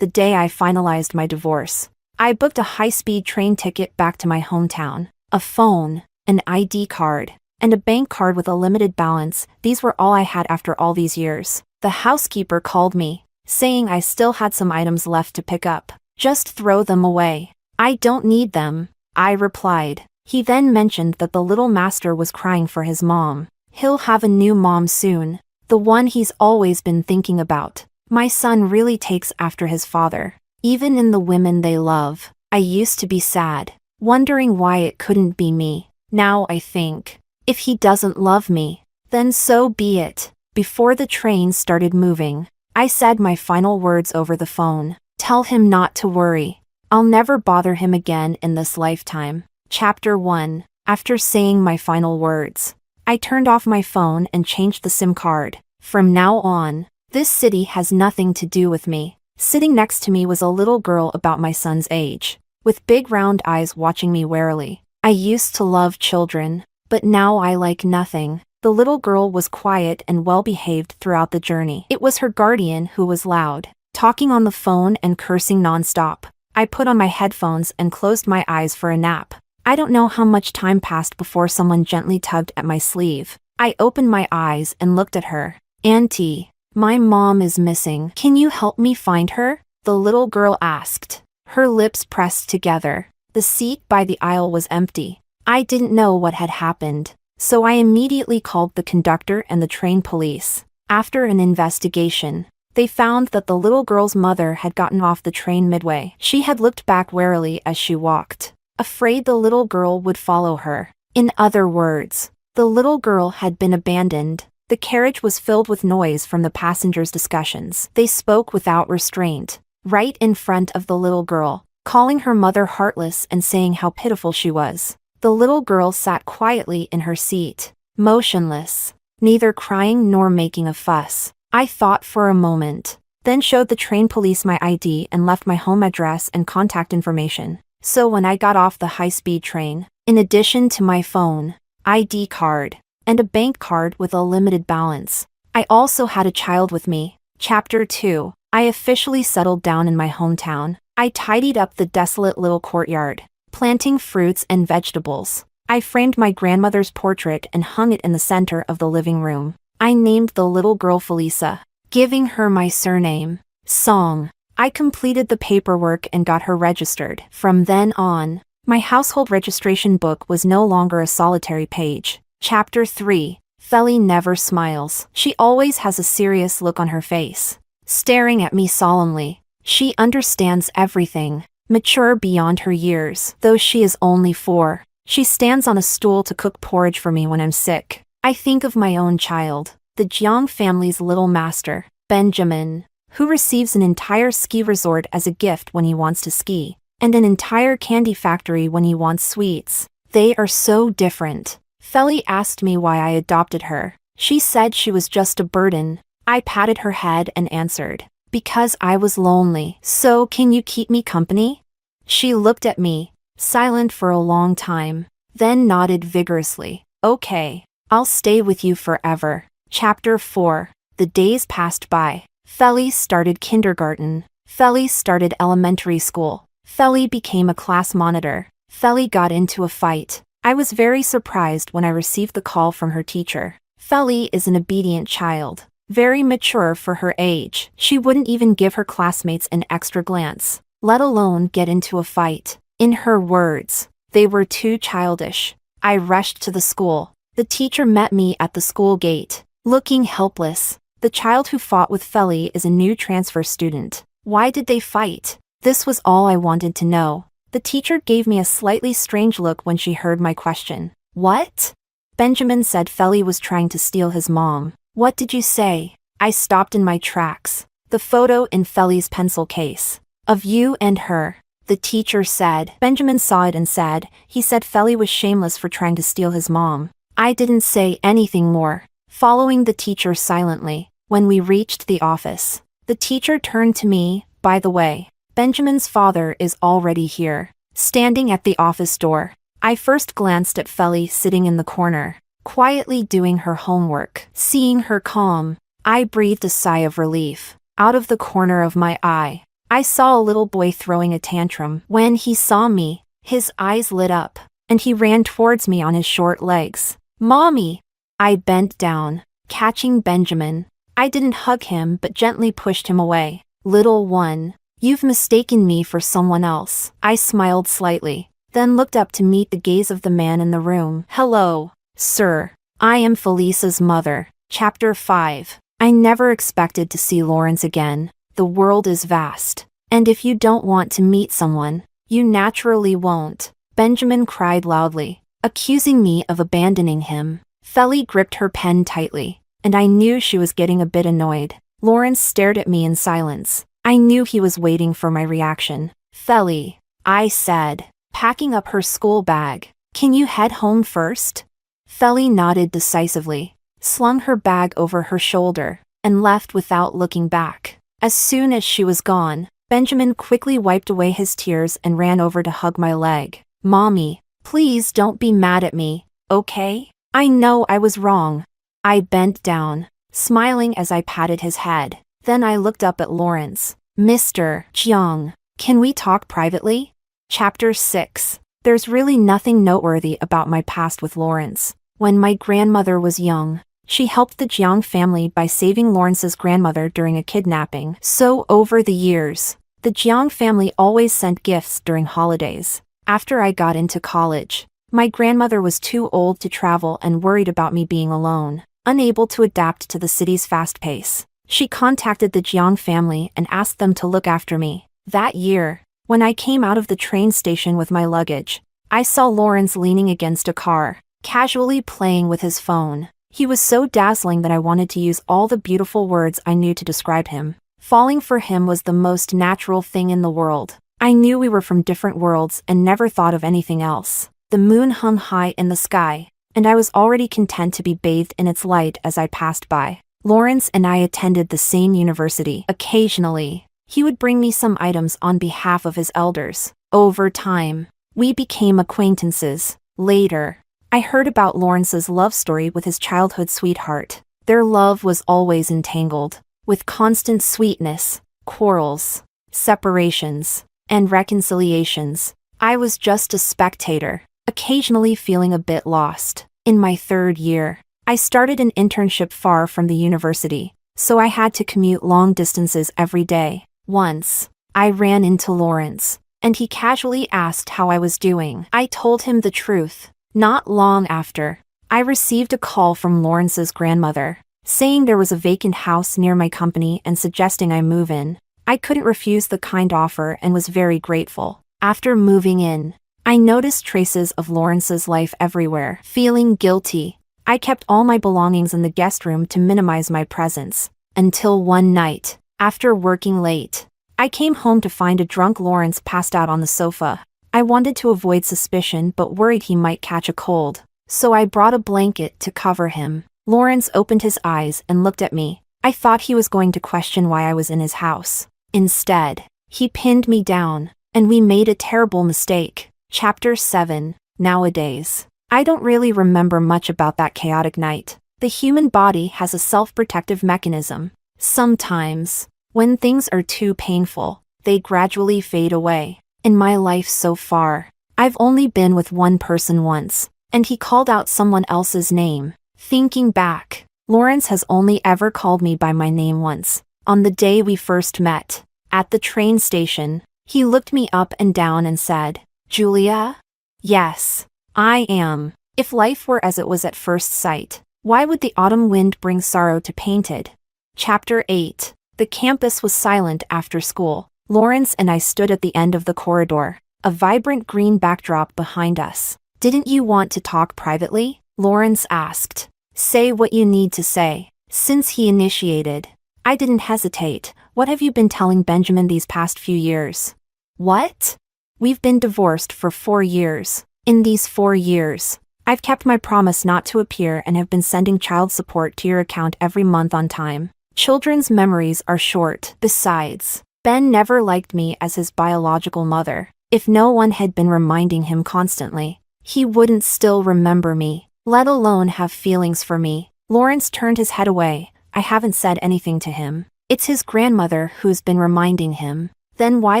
the day I finalized my divorce. I booked a high-speed train ticket back to my hometown. A phone, an ID card, and a bank card with a limited balance. These were all I had after all these years. The housekeeper called me, saying I still had some items left to pick up. Just throw them away. I don't need them, I replied. He then mentioned that the little master was crying for his mom. He'll have a new mom soon, the one he's always been thinking about. My son really takes after his father, even in the women they love. I used to be sad, wondering why it couldn't be me. Now I think, if he doesn't love me, then so be it. Before the train started moving, I said my final words over the phone. Tell him not to worry. I'll never bother him again in this lifetime. Chapter 1. After saying my final words, I turned off my phone and changed the SIM card. From now on, this city has nothing to do with me. Sitting next to me was a little girl about my son's age, with big round eyes watching me warily. I used to love children, but now I like nothing. The little girl was quiet and well-behaved throughout the journey. It was her guardian who was loud, talking on the phone and cursing non-stop. I put on my headphones and closed my eyes for a nap. I don't know how much time passed before someone gently tugged at my sleeve. I opened my eyes and looked at her. Auntie, my mom is missing. Can you help me find her? The little girl asked. Her lips pressed together. The seat by the aisle was empty. I didn't know what had happened, so I immediately called the conductor and the train police. After an investigation, they found that the little girl's mother had gotten off the train midway. She had looked back warily as she walked, afraid the little girl would follow her. In other words, the little girl had been abandoned. The carriage was filled with noise from the passengers' discussions. They spoke without restraint, right in front of the little girl, calling her mother heartless and saying how pitiful she was. The little girl sat quietly in her seat, motionless, neither crying nor making a fuss. I thought for a moment, then showed the train police my ID and left my home address and contact information. So when I got off the high-speed train, in addition to my phone, ID card, and a bank card with a limited balance, I also had a child with me. Chapter 2. I officially settled down in my hometown. I tidied up the desolate little courtyard, planting fruits and vegetables. I framed my grandmother's portrait and hung it in the center of the living room. I named the little girl Felisa, giving her my surname, Song. I completed the paperwork and got her registered. From then on, my household registration book was no longer a solitary page. Chapter 3. Feli never smiles. She always has a serious look on her face, staring at me solemnly. She understands everything, mature beyond her years. Though she is only 4, she stands on a stool to cook porridge for me when I'm sick. I think of my own child, the Jiang family's little master, Benjamin, who receives an entire ski resort as a gift when he wants to ski, and an entire candy factory when he wants sweets. They are so different. Feli asked me why I adopted her. She said she was just a burden. I patted her head and answered, because I was lonely. So can you keep me company? She looked at me, silent for a long time, then nodded vigorously. Okay, I'll stay with you forever. Chapter 4. The days passed by. Feli started kindergarten. Feli started elementary school. Feli became a class monitor. Feli got into a fight. I was very surprised when I received the call from her teacher. Feli is an obedient child, very mature for her age. She wouldn't even give her classmates an extra glance, let alone get into a fight. In her words, they were too childish. I rushed to the school. The teacher met me at the school gate, looking helpless. The child who fought with Feli is a new transfer student. Why did they fight? This was all I wanted to know. The teacher gave me a slightly strange look when she heard my question. What? Benjamin said Feli was trying to steal his mom. What did you say? I stopped in my tracks. The photo in Feli's pencil case. Of you and her. The teacher said. Benjamin saw it and said, he said Feli was shameless for trying to steal his mom. I didn't say anything more, following the teacher silently. When we reached the office, the teacher turned to me. By the way, Benjamin's father is already here, standing at the office door. I first glanced at Feli sitting in the corner, quietly doing her homework. Seeing her calm, I breathed a sigh of relief. Out of the corner of my eye, I saw a little boy throwing a tantrum. When he saw me, his eyes lit up, and he ran towards me on his short legs. "Mommy!" I bent down, catching Benjamin. I didn't hug him but gently pushed him away. "Little one, you've mistaken me for someone else." I smiled slightly, then looked up to meet the gaze of the man in the room. "Hello, sir. I am Felisa's mother." Chapter 5. I never expected to see Lawrence again. The world is vast, and if you don't want to meet someone, you naturally won't. Benjamin cried loudly, accusing me of abandoning him. Feli gripped her pen tightly, and I knew she was getting a bit annoyed. Lawrence stared at me in silence. I knew he was waiting for my reaction. "Feli," I said, packing up her school bag, "can you head home first?" Feli nodded decisively, slung her bag over her shoulder, and left without looking back. As soon as she was gone, Benjamin quickly wiped away his tears and ran over to hug my leg. "Mommy, please don't be mad at me, okay? I know I was wrong." I bent down, smiling as I patted his head. Then I looked up at Lawrence. "Mr. Jiang, can we talk privately?" Chapter 6. There's really nothing noteworthy about my past with Lawrence. When my grandmother was young, she helped the Jiang family by saving Lawrence's grandmother during a kidnapping. So over the years, the Jiang family always sent gifts during holidays. After I got into college, my grandmother was too old to travel and worried about me being alone, unable to adapt to the city's fast pace. She contacted the Jiang family and asked them to look after me. That year, when I came out of the train station with my luggage, I saw Lawrence leaning against a car, casually playing with his phone. He was so dazzling that I wanted to use all the beautiful words I knew to describe him. Falling for him was the most natural thing in the world. I knew we were from different worlds and never thought of anything else. The moon hung high in the sky, and I was already content to be bathed in its light as I passed by. Lawrence and I attended the same university. Occasionally, he would bring me some items on behalf of his elders. Over time, we became acquaintances. Later, I heard about Lawrence's love story with his childhood sweetheart. Their love was always entangled, with constant sweetness, quarrels, separations, and reconciliations. I was just a spectator, occasionally feeling a bit lost. In my third year, I started an internship far from the university, so I had to commute long distances every day. Once, I ran into Lawrence, and he casually asked how I was doing. I told him the truth. Not long after, I received a call from Lawrence's grandmother, saying there was a vacant house near my company and suggesting I move in. I couldn't refuse the kind offer and was very grateful. After moving in, I noticed traces of Lawrence's life everywhere. Feeling guilty, I kept all my belongings in the guest room to minimize my presence. Until one night, after working late, I came home to find a drunk Lawrence passed out on the sofa. I wanted to avoid suspicion but worried he might catch a cold, so I brought a blanket to cover him. Lawrence opened his eyes and looked at me. I thought he was going to question why I was in his house. Instead, he pinned me down, and we made a terrible mistake. Chapter 7. Nowadays, I don't really remember much about that chaotic night. The human body has a self-protective mechanism. Sometimes, when things are too painful, they gradually fade away. In my life so far, I've only been with one person once, and he called out someone else's name. Thinking back, Lawrence has only ever called me by my name once. On the day we first met, at the train station, he looked me up and down and said, "Julia?" "Yes, I am." If life were as it was at first sight, why would the autumn wind bring sorrow to Painted? Chapter 8. The campus was silent after school. Lawrence and I stood at the end of the corridor, a vibrant green backdrop behind us. "Didn't you want to talk privately?" Lawrence asked. "Say what you need to say." Since he initiated, I didn't hesitate. "What have you been telling Benjamin these past few years?" "What?" "We've been divorced for 4 years. In these 4 years, I've kept my promise not to appear and have been sending child support to your account every month on time. Children's memories are short. Besides, Ben never liked me as his biological mother. If no one had been reminding him constantly, he wouldn't still remember me, let alone have feelings for me." Lawrence turned his head away. "I haven't said anything to him. It's his grandmother who's been reminding him." Then why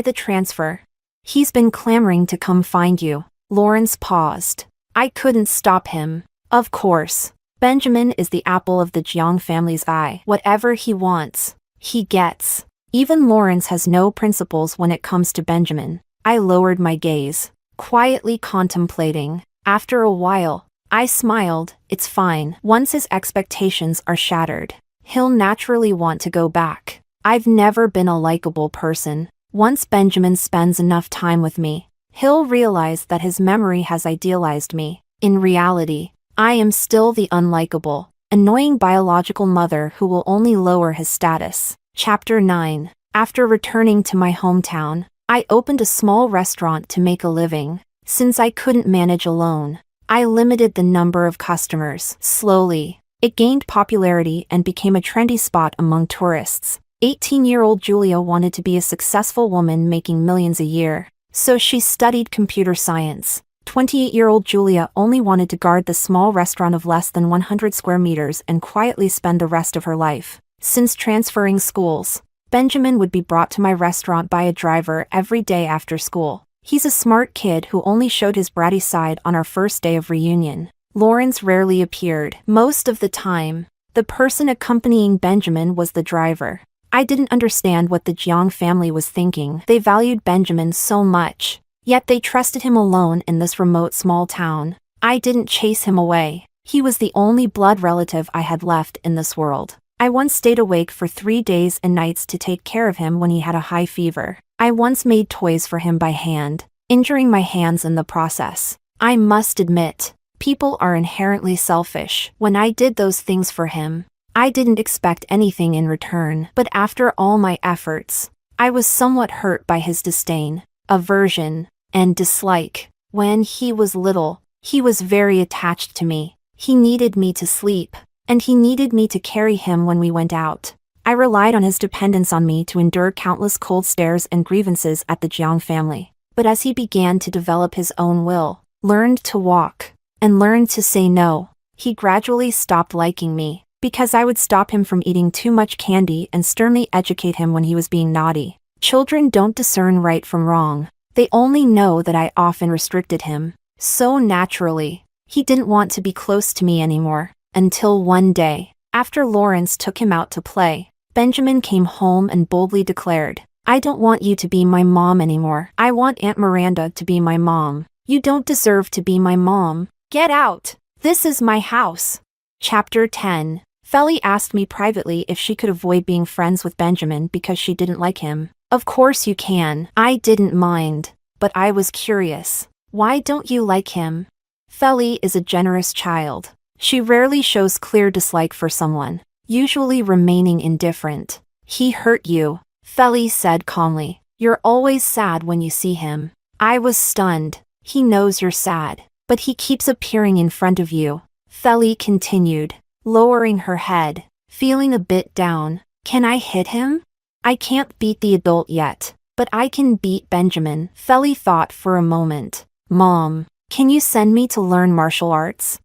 the transfer? He's been clamoring to come find you. Lawrence paused. I couldn't stop him. Of course. Benjamin is the apple of the Jiang family's eye. Whatever he wants, he gets. Even Lawrence has no principles when it comes to Benjamin. I lowered my gaze, quietly contemplating. After a while, I smiled. It's fine. Once his expectations are shattered, he'll naturally want to go back. I've never been a likable person. Once Benjamin spends enough time with me, he'll realize that his memory has idealized me. In reality, I am still the unlikable, annoying biological mother who will only lower his status. Chapter 9. After returning to my hometown, I opened a small restaurant to make a living. Since I couldn't manage alone, I limited the number of customers. Slowly, it gained popularity and became a trendy spot among tourists. 18-year-old Julia wanted to be a successful woman making millions a year, so she studied computer science. 28-year-old Julia only wanted to guard the small restaurant of less than 100 square meters and quietly spend the rest of her life. Since transferring schools, Benjamin would be brought to my restaurant by a driver every day after school. He's a smart kid who only showed his bratty side on our first day of reunion. Lawrence rarely appeared. Most of the time, the person accompanying Benjamin was the driver. I didn't understand what the Jiang family was thinking. They valued Benjamin so much, yet they trusted him alone in this remote small town. I didn't chase him away. He was the only blood relative I had left in this world. I once stayed awake for 3 days and nights to take care of him when he had a high fever. I once made toys for him by hand, injuring my hands in the process. I must admit, people are inherently selfish. When I did those things for him, I didn't expect anything in return. But after all my efforts, I was somewhat hurt by his disdain, aversion, and dislike. When he was little, he was very attached to me. He needed me to sleep, and he needed me to carry him when we went out. I relied on his dependence on me to endure countless cold stares and grievances at the Jiang family. But as he began to develop his own will, learned to walk, and learned to say no, he gradually stopped liking me, because I would stop him from eating too much candy and sternly educate him when he was being naughty. Children don't discern right from wrong. They only know that I often restricted him. So naturally, he didn't want to be close to me anymore. Until one day, after Lawrence took him out to play, Benjamin came home and boldly declared, "I don't want you to be my mom anymore. I want Aunt Miranda to be my mom. You don't deserve to be my mom. Get out! This is my house." Chapter 10. Feli asked me privately if she could avoid being friends with Benjamin because she didn't like him. Of course you can. I didn't mind, but I was curious. Why don't you like him? Feli is a generous child. She rarely shows clear dislike for someone, usually remaining indifferent. "He hurt you," Feli said calmly. "You're always sad when you see him." I was stunned. "He knows you're sad, but he keeps appearing in front of you," Feli continued, lowering her head, feeling a bit down. "Can I hit him? I can't beat the adult yet, but I can beat Benjamin." Feli thought for a moment. "Mom, can you send me to learn martial arts?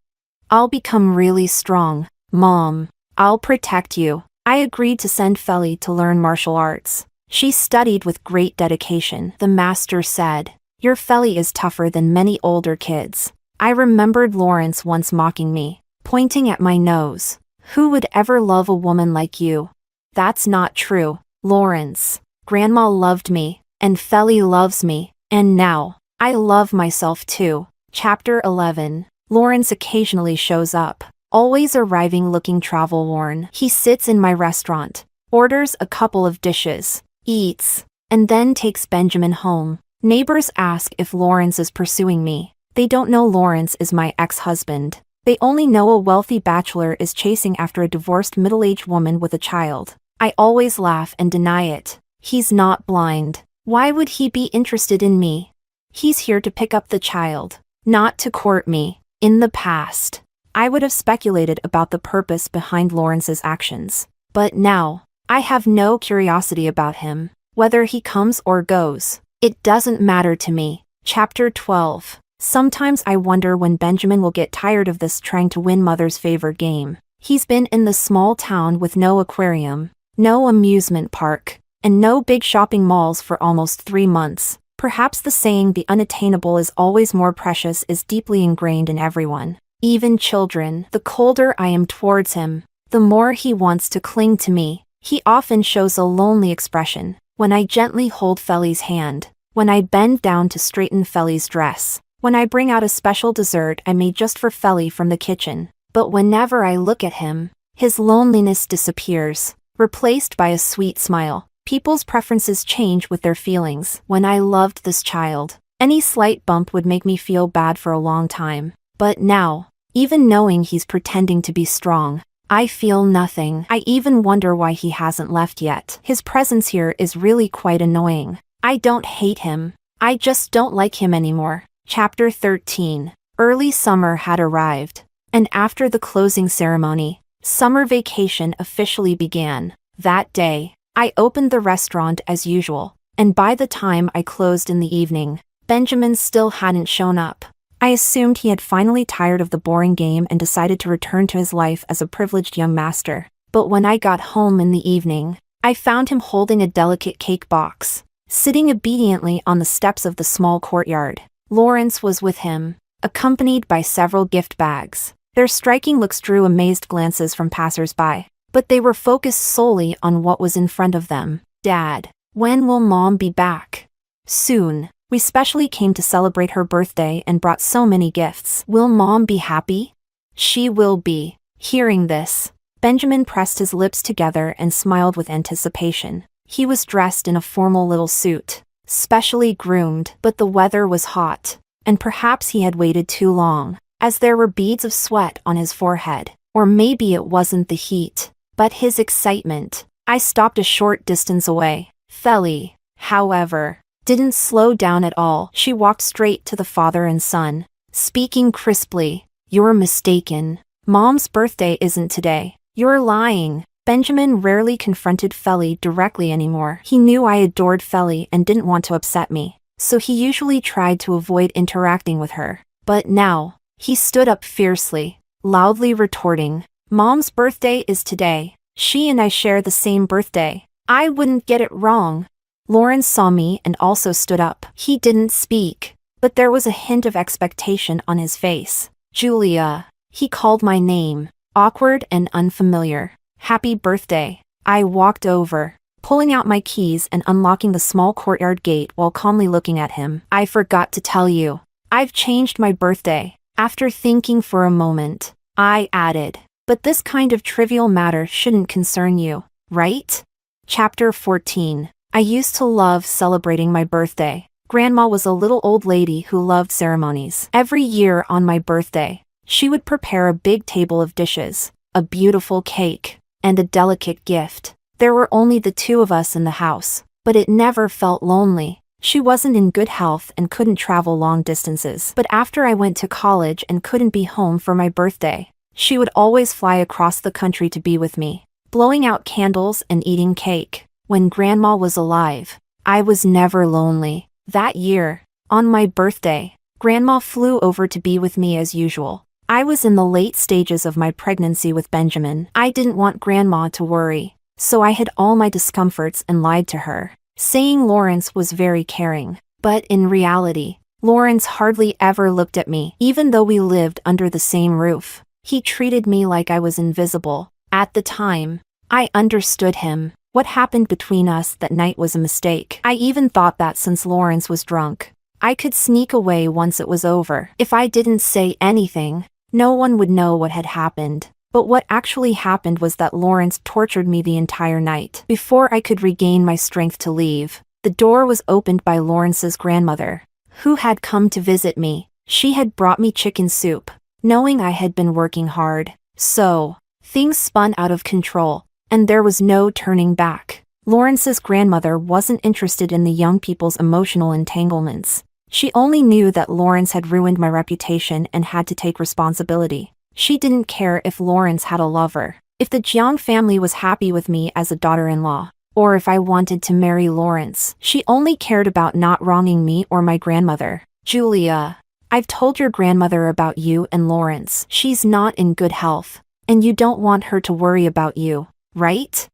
I'll become really strong. Mom, I'll protect you." I agreed to send Feli to learn martial arts. She studied with great dedication. The master said, "Your Feli is tougher than many older kids." I remembered Lawrence once mocking me, pointing at my nose. "Who would ever love a woman like you?" "That's not true, Lawrence. Grandma loved me, and Feli loves me, and now, I love myself too." Chapter 11. Lawrence occasionally shows up, always arriving looking travel-worn. He sits in my restaurant, orders a couple of dishes, eats, and then takes Benjamin home. Neighbors ask if Lawrence is pursuing me. They don't know Lawrence is my ex-husband. They only know a wealthy bachelor is chasing after a divorced middle-aged woman with a child. I always laugh and deny it. He's not blind. Why would he be interested in me? He's here to pick up the child, not to court me. In the past, I would have speculated about the purpose behind Lawrence's actions. But now, I have no curiosity about him. Whether he comes or goes, it doesn't matter to me. Chapter 12. Sometimes I wonder when Benjamin will get tired of this trying to win mother's favor game. He's been in the small town with no aquarium, no amusement park, and no big shopping malls for almost 3 months. Perhaps the saying the unattainable is always more precious is deeply ingrained in everyone, even children. The colder I am towards him, the more he wants to cling to me. He often shows a lonely expression when I gently hold Feli's hand, when I bend down to straighten Feli's dress, when I bring out a special dessert I made just for Feli from the kitchen. But whenever I look at him, his loneliness disappears, replaced by a sweet smile. People's preferences change with their feelings. When I loved this child, any slight bump would make me feel bad for a long time. But now, even knowing he's pretending to be strong, I feel nothing. I even wonder why he hasn't left yet. His presence here is really quite annoying. I don't hate him. I just don't like him anymore. Chapter 13. Early summer had arrived, and after the closing ceremony, summer vacation officially began. That day, I opened the restaurant as usual, and by the time I closed in the evening, Benjamin still hadn't shown up. I assumed he had finally tired of the boring game and decided to return to his life as a privileged young master. But when I got home in the evening, I found him holding a delicate cake box, sitting obediently on the steps of the small courtyard. Lawrence was with him, accompanied by several gift bags. Their striking looks drew amazed glances from passers-by, but they were focused solely on what was in front of them. "Dad, when will Mom be back?" "Soon. We specially came to celebrate her birthday and brought so many gifts." "Will Mom be happy?" "She will be." Hearing this, Benjamin pressed his lips together and smiled with anticipation. He was dressed in a formal little suit, specially groomed, but the weather was hot, and perhaps he had waited too long, as there were beads of sweat on his forehead. Or maybe it wasn't the heat, but his excitement. I stopped a short distance away. Feli, however, didn't slow down at all. She walked straight to the father and son, speaking crisply. "You're mistaken. Mom's birthday isn't today. You're lying." Benjamin rarely confronted Feli directly anymore. He knew I adored Feli and didn't want to upset me, so he usually tried to avoid interacting with her. But now, he stood up fiercely, loudly retorting, "Mom's birthday is today. She and I share the same birthday. I wouldn't get it wrong." Lawrence saw me and also stood up. He didn't speak, but there was a hint of expectation on his face. "Julia." He called my name, awkward and unfamiliar. "Happy birthday." I walked over, pulling out my keys and unlocking the small courtyard gate while calmly looking at him. "I forgot to tell you. I've changed my birthday." After thinking for a moment, I added, "But this kind of trivial matter shouldn't concern you, right?" Chapter 14. I used to love celebrating my birthday. Grandma was a little old lady who loved ceremonies. Every year on my birthday, she would prepare a big table of dishes, a beautiful cake, and a delicate gift. There were only the two of us in the house, but it never felt lonely. She wasn't in good health and couldn't travel long distances. But after I went to college and couldn't be home for my birthday, she would always fly across the country to be with me, blowing out candles and eating cake. When Grandma was alive, I was never lonely. That year, on my birthday, Grandma flew over to be with me as usual. I was in the late stages of my pregnancy with Benjamin. I didn't want Grandma to worry, so I hid all my discomforts and lied to her, saying Lawrence was very caring. But in reality, Lawrence hardly ever looked at me. Even though we lived under the same roof, he treated me like I was invisible. At the time, I understood him. What happened between us that night was a mistake. I even thought that since Lawrence was drunk, I could sneak away once it was over. If I didn't say anything, no one would know what had happened. But what actually happened was that Lawrence tortured me the entire night. Before I could regain my strength to leave, the door was opened by Lawrence's grandmother, who had come to visit me. She had brought me chicken soup, knowing I had been working hard. So, things spun out of control, and there was no turning back. Lawrence's grandmother wasn't interested in the young people's emotional entanglements. She only knew that Lawrence had ruined my reputation and had to take responsibility. She didn't care if Lawrence had a lover, if the Jiang family was happy with me as a daughter-in-law, or if I wanted to marry Lawrence. She only cared about not wronging me or my grandmother. "Julia, I've told your grandmother about you and Lawrence. She's not in good health, and you don't want her to worry about you, right?"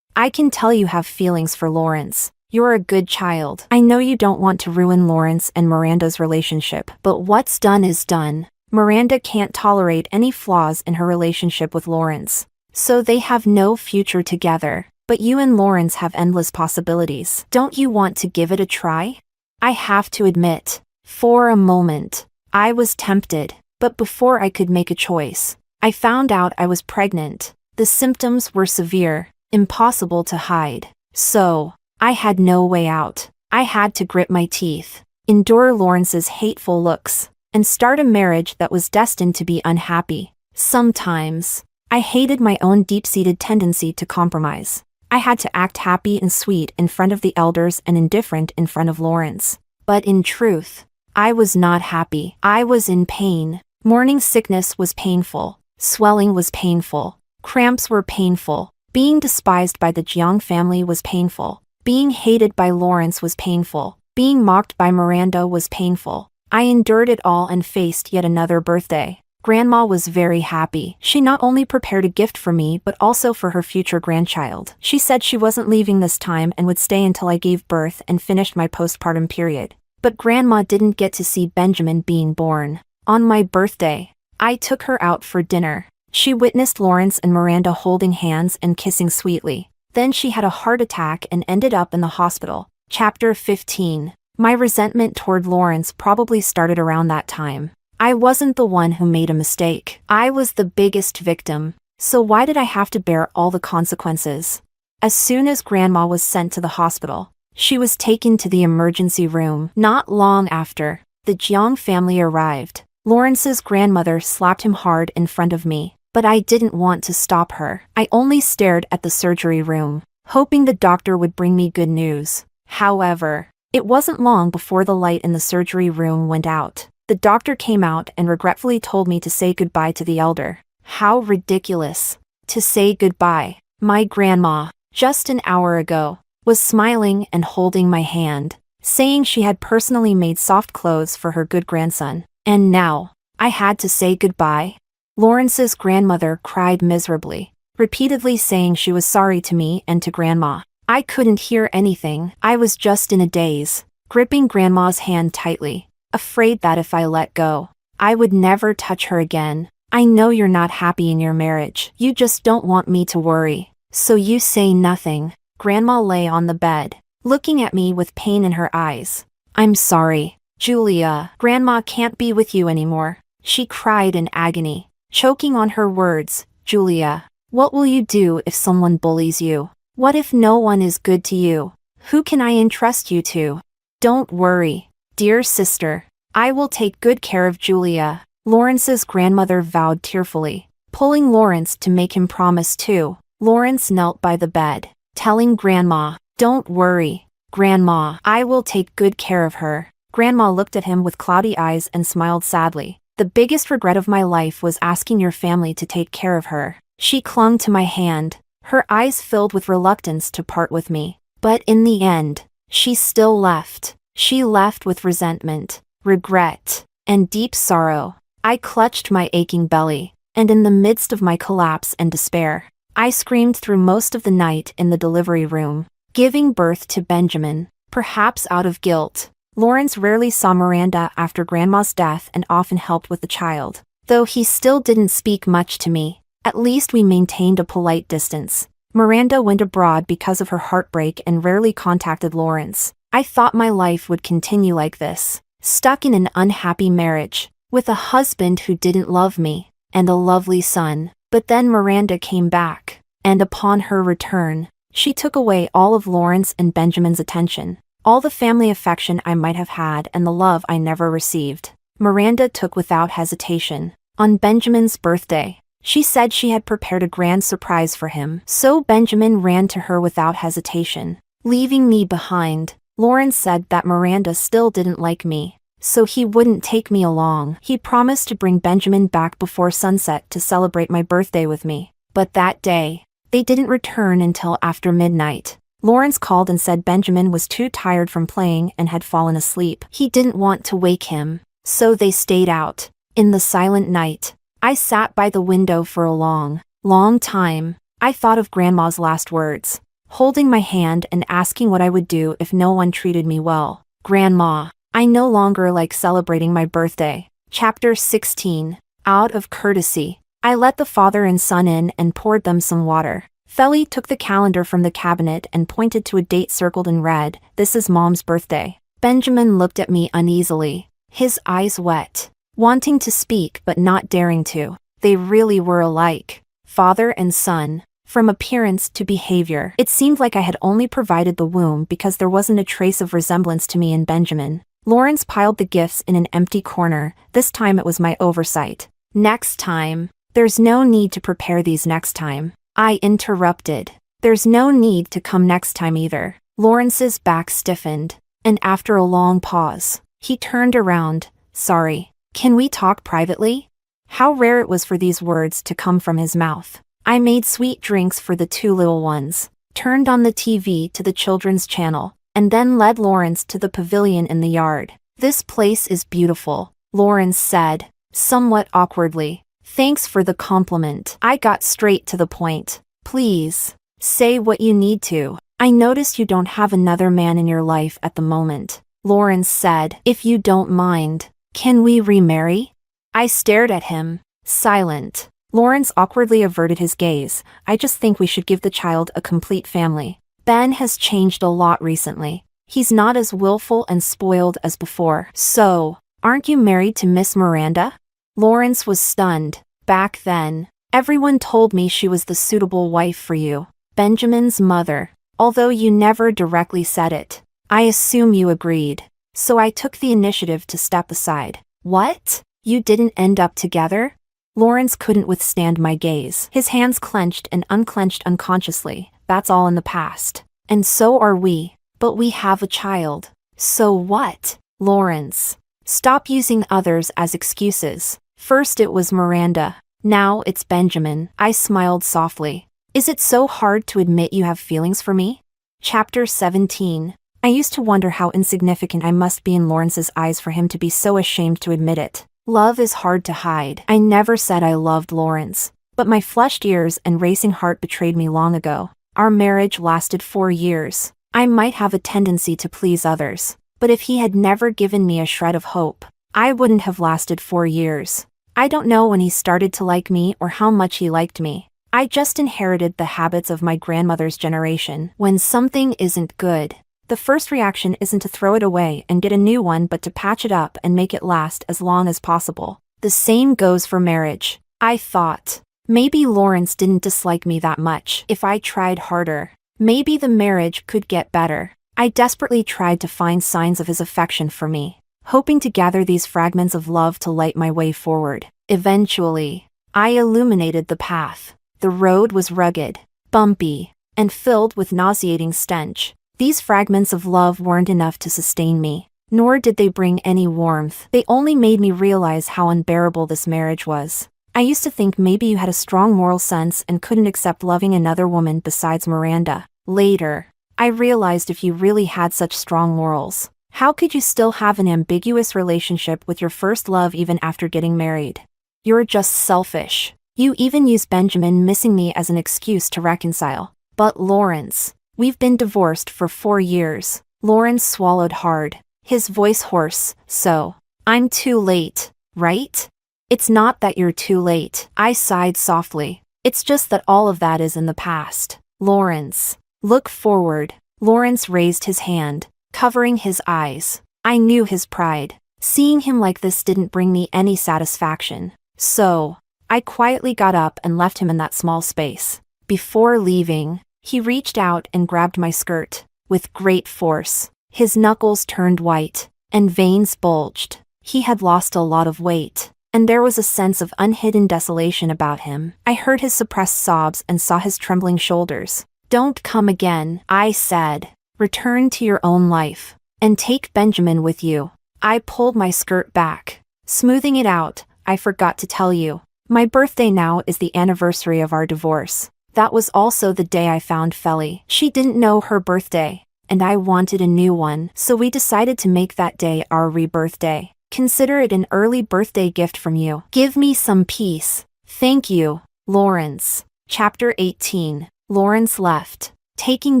I can tell you have feelings for Lawrence. You're a good child. I know you don't want to ruin Lawrence and Miranda's relationship, but what's done is done. Miranda can't tolerate any flaws in her relationship with Lawrence. So they have no future together. But you and Lawrence have endless possibilities. Don't you want to give it a try? I have to admit, for a moment, I was tempted. But before I could make a choice, I found out I was pregnant. The symptoms were severe, impossible to hide. So, I had no way out. I had to grit my teeth, endure Lawrence's hateful looks, and start a marriage that was destined to be unhappy. Sometimes, I hated my own deep-seated tendency to compromise. I had to act happy and sweet in front of the elders and indifferent in front of Lawrence. But in truth, I was not happy. I was in pain. Morning sickness was painful. Swelling was painful. Cramps were painful. Being despised by the Jiang family was painful. Being hated by Lawrence was painful. Being mocked by Miranda was painful. I endured it all and faced yet another birthday. Grandma was very happy. She not only prepared a gift for me but also for her future grandchild. She said she wasn't leaving this time and would stay until I gave birth and finished my postpartum period. But Grandma didn't get to see Benjamin being born. On my birthday, I took her out for dinner. She witnessed Lawrence and Miranda holding hands and kissing sweetly. Then she had a heart attack and ended up in the hospital. Chapter 15. My resentment toward Lawrence probably started around that time. I wasn't the one who made a mistake. I was the biggest victim. So why did I have to bear all the consequences? As soon as Grandma was sent to the hospital, she was taken to the emergency room. Not long after, the Jiang family arrived. Lawrence's grandmother slapped him hard in front of me. But I didn't want to stop her. I only stared at the surgery room, hoping the doctor would bring me good news. However, it wasn't long before the light in the surgery room went out. The doctor came out and regretfully told me to say goodbye to the elder. How ridiculous. To say goodbye. My grandma, just an hour ago, was smiling and holding my hand, saying she had personally made soft clothes for her good grandson. And now, I had to say goodbye? Lawrence's grandmother cried miserably, repeatedly saying she was sorry to me and to Grandma. I couldn't hear anything. I was just in a daze, gripping Grandma's hand tightly, afraid that if I let go, I would never touch her again. I know you're not happy in your marriage. You just don't want me to worry. So you say nothing. Grandma lay on the bed, looking at me with pain in her eyes. I'm sorry, Julia. Grandma can't be with you anymore. She cried in agony. Choking on her words, Julia, what will you do if someone bullies you? What if no one is good to you? Who can I entrust you to? Don't worry, dear sister. I will take good care of Julia, Lawrence's grandmother vowed tearfully, pulling Lawrence to make him promise too. Lawrence knelt by the bed, telling Grandma, don't worry, Grandma, I will take good care of her. Grandma looked at him with cloudy eyes and smiled sadly. The biggest regret of my life was asking your family to take care of her. She clung to my hand, her eyes filled with reluctance to part with me. But in the end, she still left. She left with resentment, regret, and deep sorrow. I clutched my aching belly, and in the midst of my collapse and despair, I screamed through most of the night in the delivery room, giving birth to Benjamin, perhaps out of guilt. Lawrence rarely saw Miranda after Grandma's death and often helped with the child. Though he still didn't speak much to me, at least we maintained a polite distance. Miranda went abroad because of her heartbreak and rarely contacted Lawrence. I thought my life would continue like this, stuck in an unhappy marriage, with a husband who didn't love me, and a lovely son. But then Miranda came back, and upon her return, she took away all of Lawrence and Benjamin's attention. All the family affection I might have had and the love I never received, Miranda took without hesitation. On Benjamin's birthday, she said she had prepared a grand surprise for him. So Benjamin ran to her without hesitation, leaving me behind. Lawrence said that Miranda still didn't like me, so he wouldn't take me along. He promised to bring Benjamin back before sunset to celebrate my birthday with me. But that day, they didn't return until after midnight. Lawrence called and said Benjamin was too tired from playing and had fallen asleep. He didn't want to wake him, so they stayed out. In the silent night, I sat by the window for a long time. I thought of Grandma's last words. holding my hand and asking what I would do if no one treated me well. Grandma, I no longer like celebrating my birthday. Chapter 16. Out of courtesy, I let the father and son in and poured them some water. Feli took the calendar from the cabinet and pointed to a date circled in red. This is Mom's birthday. Benjamin looked at me uneasily, his eyes wet, wanting to speak but not daring to. They really were alike, father and son. From appearance to behavior, it seemed like I had only provided the womb because there wasn't a trace of resemblance to me and Benjamin. Lawrence piled the gifts in an empty corner. This time it was my oversight. Next time. There's no need to prepare these next time. I interrupted. There's no need to come next time either. Lawrence's back stiffened, and after a long pause, he turned around. Sorry, can we talk privately? How rare it was for these words to come from his mouth. I made sweet drinks for the two little ones, turned on the TV to the children's channel, and then led Lawrence to the pavilion in the yard. This place is beautiful, Lawrence said, somewhat awkwardly. Thanks for the compliment. I got straight to the point. Please, say what you need to. I noticed you don't have another man in your life at the moment, Lawrence said. If you don't mind, can we remarry? I stared at him, silent. Lawrence awkwardly averted his gaze. I just think we should give the child a complete family. Ben has changed a lot recently. He's not as willful and spoiled as before. So, aren't you married to Miss Miranda? Lawrence was stunned. Back then, everyone told me she was the suitable wife for you. Benjamin's mother. Although you never directly said it, I assume you agreed. So I took the initiative to step aside. What? You didn't end up together? Lawrence couldn't withstand my gaze. His hands clenched and unclenched unconsciously. That's all in the past. And so are we. But we have a child. So what? Lawrence, stop using others as excuses. First it was Miranda. Now it's Benjamin. I smiled softly. Is it so hard to admit you have feelings for me? Chapter 17. I used to wonder how insignificant I must be in Lawrence's eyes for him to be so ashamed to admit it. Love is hard to hide. I never said I loved Lawrence, but my flushed ears and racing heart betrayed me long ago. Our marriage lasted 4 years. I might have a tendency to please others, but if he had never given me a shred of hope, I wouldn't have lasted 4 years. I don't know when he started to like me or how much he liked me. I just inherited the habits of my grandmother's generation. When something isn't good, the first reaction isn't to throw it away and get a new one but to patch it up and make it last as long as possible. The same goes for marriage. I thought, maybe Lawrence didn't dislike me that much. If I tried harder, maybe the marriage could get better. I desperately tried to find signs of his affection for me, hoping to gather these fragments of love to light my way forward. Eventually, I illuminated the path. The road was rugged, bumpy, and filled with nauseating stench. These fragments of love weren't enough to sustain me, nor did they bring any warmth. They only made me realize how unbearable this marriage was. I used to think maybe you had a strong moral sense and couldn't accept loving another woman besides Miranda. Later, I realized if you really had such strong morals, how could you still have an ambiguous relationship with your first love even after getting married? You're just selfish. You even use Benjamin missing me as an excuse to reconcile. But Lawrence, we've been divorced for 4 years. Lawrence swallowed hard, his voice hoarse. So, I'm too late, right? It's not that you're too late. I sighed softly. It's just that all of that is in the past. Lawrence, look forward. Lawrence raised his hand, covering his eyes. I knew his pride. Seeing him like this didn't bring me any satisfaction. So, I quietly got up and left him in that small space. Before leaving, he reached out and grabbed my skirt, with great force. His knuckles turned white, and veins bulged. He had lost a lot of weight, and there was a sense of unhidden desolation about him. I heard his suppressed sobs and saw his trembling shoulders. Don't come again, I said. Return to your own life, and take Benjamin with you. I pulled my skirt back. Smoothing it out, I forgot to tell you. My birthday now is the anniversary of our divorce. That was also the day I found Feli. She didn't know her birthday, and I wanted a new one, so we decided to make that day our rebirth day. Consider it an early birthday gift from you. Give me some peace. Thank you, Lawrence. Chapter 18. Lawrence left, taking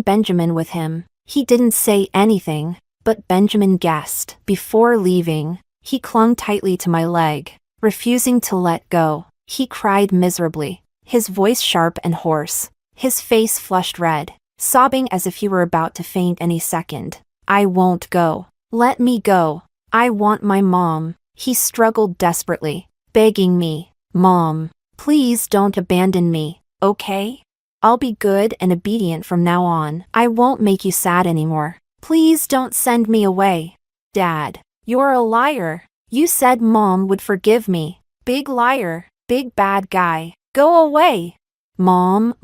Benjamin with him. He didn't say anything, but Benjamin guessed. Before leaving, he clung tightly to my leg, refusing to let go. He cried miserably, his voice sharp and hoarse, his face flushed red, sobbing as if he were about to faint any second. I won't go. Let me go. I want my mom. He struggled desperately, begging me, Mom, please don't abandon me, okay? I'll be good and obedient from now on. I won't make you sad anymore. Please don't send me away. Dad, you're a liar. You said Mom would forgive me. Big liar, big bad guy. Go away. Mom.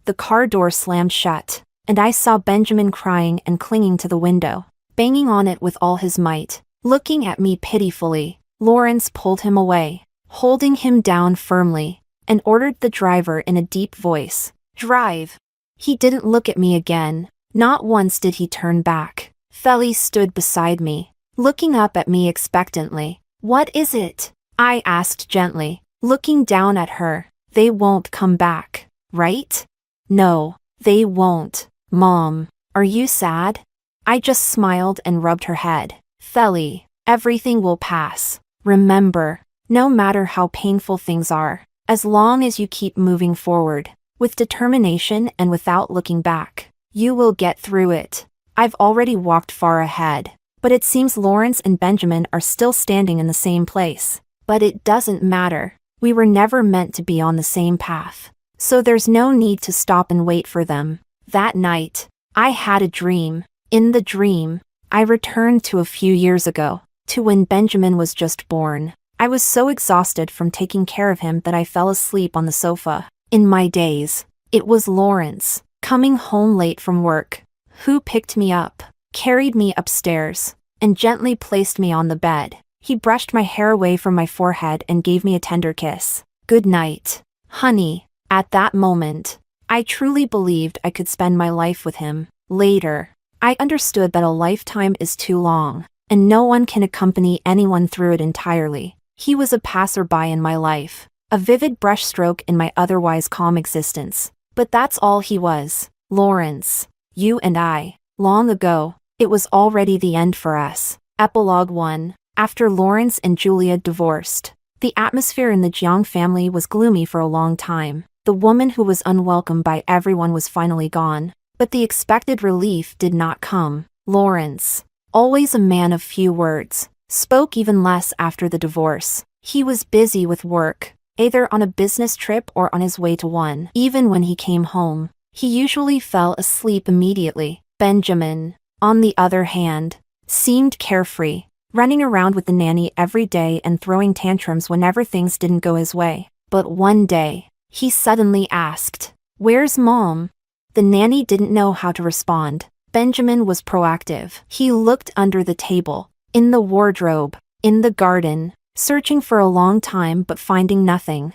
The car door slammed shut, and I saw Benjamin crying and clinging to the window, banging on it with all his might. Looking at me pitifully, Lawrence pulled him away, holding him down firmly, and ordered the driver in a deep voice, Drive. He didn't look at me again. Not once did he turn back. Feli stood beside me, looking up at me expectantly. What is it? I asked gently, looking down at her. They won't come back, right? No, they won't. Mom, are you sad? I just smiled and rubbed her head. Feli, everything will pass. Remember, no matter how painful things are, as long as you keep moving forward, with determination and without looking back, you will get through it. I've already walked far ahead, but it seems Lawrence and Benjamin are still standing in the same place. But it doesn't matter. We were never meant to be on the same path, so there's no need to stop and wait for them. That night, I had a dream. In the dream, I returned to a few years ago, to when Benjamin was just born. I was so exhausted from taking care of him that I fell asleep on the sofa. In my days, it was Lawrence, coming home late from work, who picked me up, carried me upstairs, and gently placed me on the bed. He brushed my hair away from my forehead and gave me a tender kiss. Good night, honey. At that moment, I truly believed I could spend my life with him. Later, I understood that a lifetime is too long, and no one can accompany anyone through it entirely. He was a passerby in my life, a vivid brushstroke in my otherwise calm existence. But that's all he was. Lawrence, you and I. Long ago, it was already the end for us. Epilogue 1. After Lawrence and Julia divorced, the atmosphere in the Jiang family was gloomy for a long time. The woman who was unwelcome by everyone was finally gone, but the expected relief did not come. Lawrence, always a man of few words, spoke even less after the divorce. He was busy with work, either on a business trip or on his way to one. Even when he came home, he usually fell asleep immediately. Benjamin, on the other hand, seemed carefree, running around with the nanny every day and throwing tantrums whenever things didn't go his way. But one day, he suddenly asked, "Where's Mom?" The nanny didn't know how to respond. Benjamin was proactive. He looked under the table, in the wardrobe, in the garden, searching for a long time but finding nothing.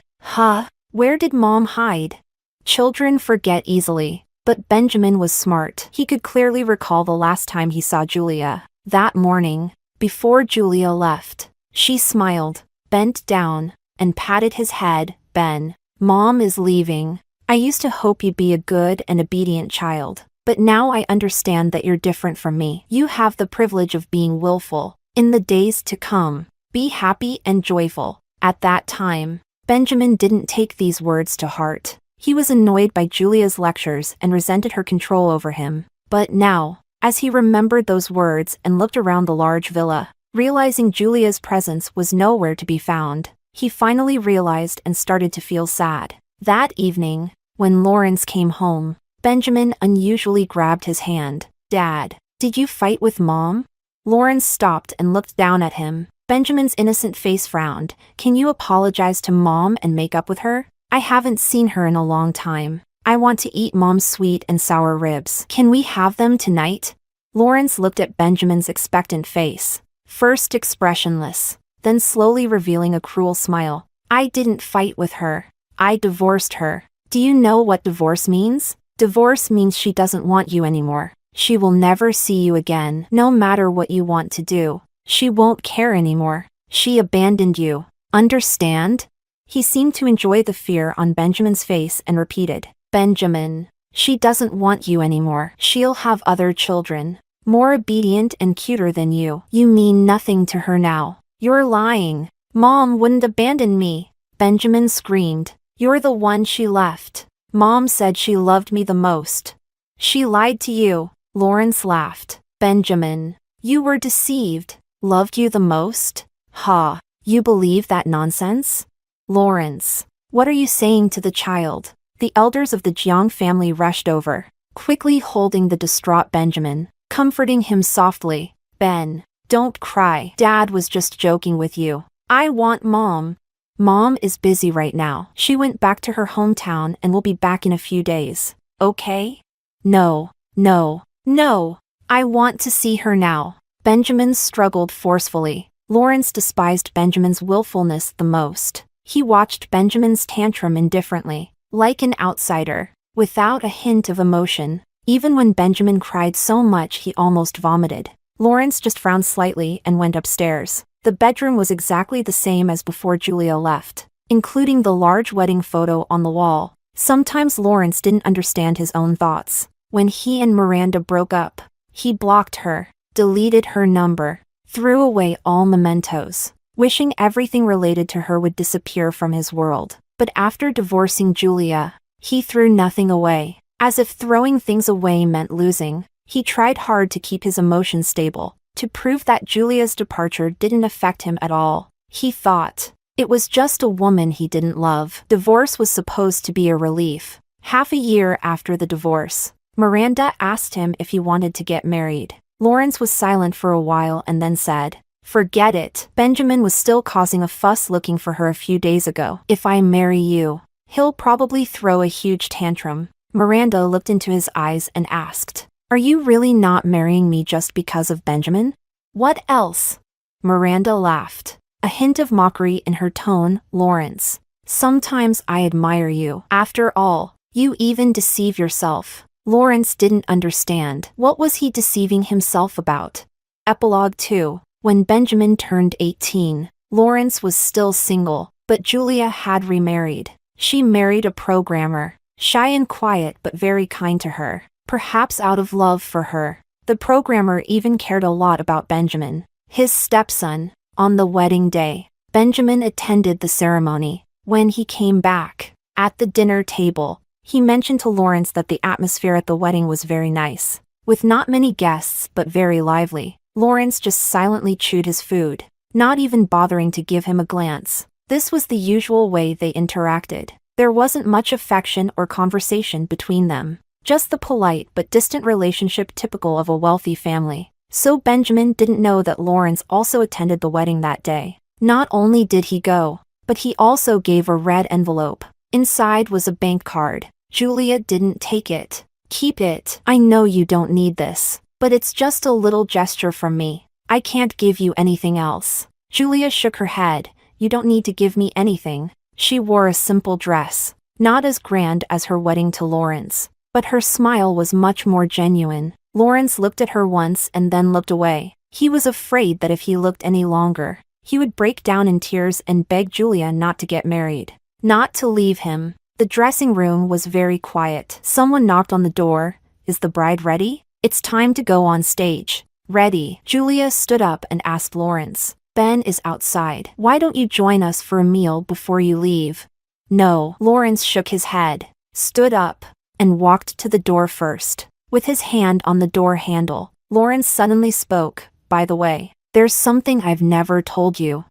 Where did Mom hide? Children forget easily, but Benjamin was smart. He could clearly recall the last time he saw Julia. That morning, before Julia left, she smiled, bent down, and patted his head. "Ben, Mom is leaving. I used to hope you'd be a good and obedient child, but now I understand that you're different from me. You have the privilege of being willful. In the days to come, be happy and joyful." At that time, Benjamin didn't take these words to heart. He was annoyed by Julia's lectures and resented her control over him. But now, as he remembered those words and looked around the large villa, realizing Julia's presence was nowhere to be found, he finally realized and started to feel sad. That evening, when Lawrence came home, Benjamin unusually grabbed his hand. "Dad, did you fight with Mom?" Lawrence stopped and looked down at him. Benjamin's innocent face frowned. "Can you apologize to Mom and make up with her? I haven't seen her in a long time. I want to eat Mom's sweet and sour ribs. Can we have them tonight?" Lawrence looked at Benjamin's expectant face, first expressionless, then slowly revealing a cruel smile. "I didn't fight with her. I divorced her. Do you know what divorce means? Divorce means she doesn't want you anymore. She will never see you again, no matter what you want to do. She won't care anymore. She abandoned you. Understand?" He seemed to enjoy the fear on Benjamin's face and repeated, "Benjamin, She doesn't want you anymore. She'll have other children. More obedient and cuter than you. You mean nothing to her now. You're lying. Mom wouldn't abandon me. Benjamin screamed. You're the one she left. Mom said she loved me the most. She lied to you. Lawrence laughed. Benjamin, you were deceived. Loved you the most? Ha, you believe that nonsense? Lawrence, what are you saying to the child? The elders of the Jiang family rushed over, quickly holding the distraught Benjamin, comforting him softly. Ben, don't cry. Dad was just joking with you. I want Mom. Mom is busy right now. She went back to her hometown and will be back in a few days. Okay? No, no, no. I want to see her now. Benjamin struggled forcefully. Lawrence despised Benjamin's willfulness the most. He watched Benjamin's tantrum indifferently, like an outsider, without a hint of emotion. Even when Benjamin cried so much he almost vomited, Lawrence just frowned slightly and went upstairs. The bedroom was exactly the same as before Julia left, including the large wedding photo on the wall. Sometimes Lawrence didn't understand his own thoughts. When he and Miranda broke up, he blocked her, deleted her number, threw away all mementos, wishing everything related to her would disappear from his world. But after divorcing Julia, he threw nothing away. As if throwing things away meant losing, he tried hard to keep his emotions stable, to prove that Julia's departure didn't affect him at all. He thought it was just a woman he didn't love. Divorce was supposed to be a relief. Half a year after the divorce, Miranda asked him if he wanted to get married. Lawrence was silent for a while and then said, "Forget it." Benjamin was still causing a fuss looking for her a few days ago. "If I marry you, he'll probably throw a huge tantrum." Miranda looked into his eyes and asked, "Are you really not marrying me just because of Benjamin? What else?" Miranda laughed, a hint of mockery in her tone. "Lawrence, sometimes I admire you. After all, you even deceive yourself." Lawrence didn't understand. What was he deceiving himself about? Epilogue 2. When Benjamin turned 18, Lawrence was still single, but Julia had remarried. She married a programmer, shy and quiet but very kind to her, perhaps out of love for her. The programmer even cared a lot about Benjamin, his stepson. On the wedding day, Benjamin attended the ceremony. When he came back, at the dinner table, he mentioned to Lawrence that the atmosphere at the wedding was very nice, with not many guests but very lively. Lawrence just silently chewed his food, not even bothering to give him a glance. This was the usual way they interacted. There wasn't much affection or conversation between them, just the polite but distant relationship typical of a wealthy family. So Benjamin didn't know that Lawrence also attended the wedding that day. Not only did he go, but he also gave a red envelope. Inside was a bank card. Julia didn't take it. "Keep it. I know you don't need this, but it's just a little gesture from me. I can't give you anything else." Julia shook her head. "You don't need to give me anything." She wore a simple dress, not as grand as her wedding to Lawrence, but her smile was much more genuine. Lawrence looked at her once and then looked away. He was afraid that if he looked any longer, he would break down in tears and beg Julia not to get married, not to leave him. The dressing room was very quiet. Someone knocked on the door. "Is the bride ready?" "It's time to go on stage." "Ready." Julia stood up and asked Lawrence. "Ben is outside. Why don't you join us for a meal before you leave?" "No." Lawrence shook his head, stood up, and walked to the door first. With his hand on the door handle, Lawrence suddenly spoke. "By the way, there's something I've never told you."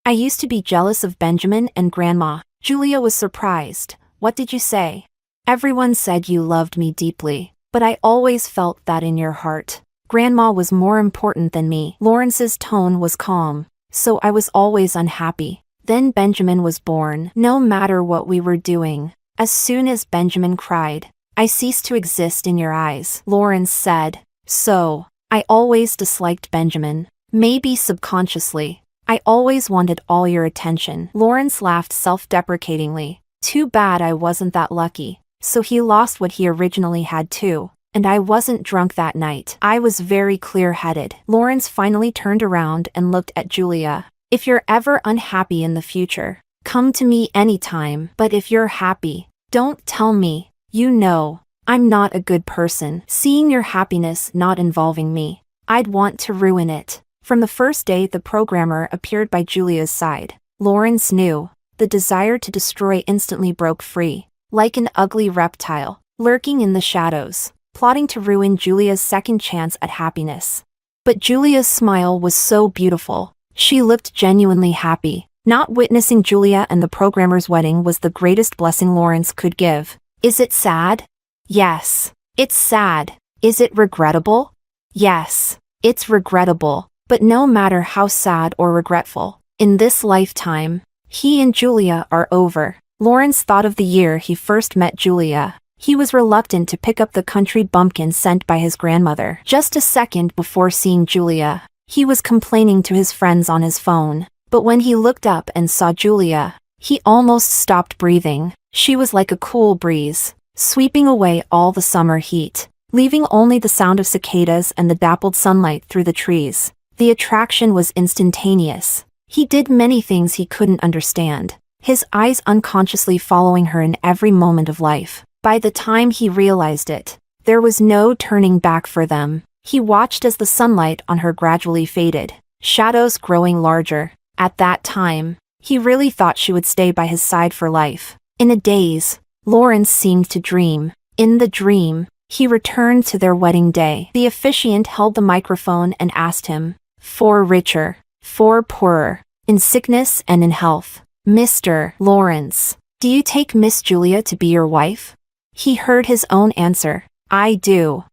"I used to be jealous of Benjamin and Grandma." Julia was surprised. "What did you say?" "Everyone said you loved me deeply, but I always felt that in your heart. Grandma was more important than me." Lawrence's tone was calm. "So I was always unhappy. Then Benjamin was born. No matter what we were doing, as soon as Benjamin cried, I ceased to exist in your eyes." Lawrence said, "So, I always disliked Benjamin. Maybe subconsciously. I always wanted all your attention." Lawrence laughed self-deprecatingly. "Too bad I wasn't that lucky." So he lost what he originally had too. "And I wasn't drunk that night. I was very clear-headed." Lawrence finally turned around and looked at Julia. "If you're ever unhappy in the future, come to me anytime. But if you're happy, don't tell me." You know, I'm not a good person. Seeing your happiness not involving me, I'd want to ruin it. From the first day the programmer appeared by Julia's side, Lawrence knew. The desire to destroy instantly broke free, like an ugly reptile, lurking in the shadows, plotting to ruin Julia's second chance at happiness. But Julia's smile was so beautiful. She looked genuinely happy. Not witnessing Julia and the programmer's wedding was the greatest blessing Lawrence could give. Is it sad? Yes, it's sad. Is it regrettable? Yes, it's regrettable. But no matter how sad or regretful, in this lifetime, he and Julia are over. Lawrence thought of the year he first met Julia. He was reluctant to pick up the country bumpkin sent by his grandmother. Just a second before seeing Julia, he was complaining to his friends on his phone. But when he looked up and saw Julia, he almost stopped breathing. She was like a cool breeze, sweeping away all the summer heat, leaving only the sound of cicadas and the dappled sunlight through the trees. The attraction was instantaneous. He did many things he couldn't understand, his eyes unconsciously following her in every moment of life. By the time he realized it, there was no turning back for them. He watched as the sunlight on her gradually faded, shadows growing larger. At that time, he really thought she would stay by his side for life. In a daze, Lawrence seemed to dream. In the dream, he returned to their wedding day. The officiant held the microphone and asked him, "For richer, for poorer, in sickness and in health, Mr. Lawrence, do you take Miss Julia to be your wife?" He heard his own answer. "I do."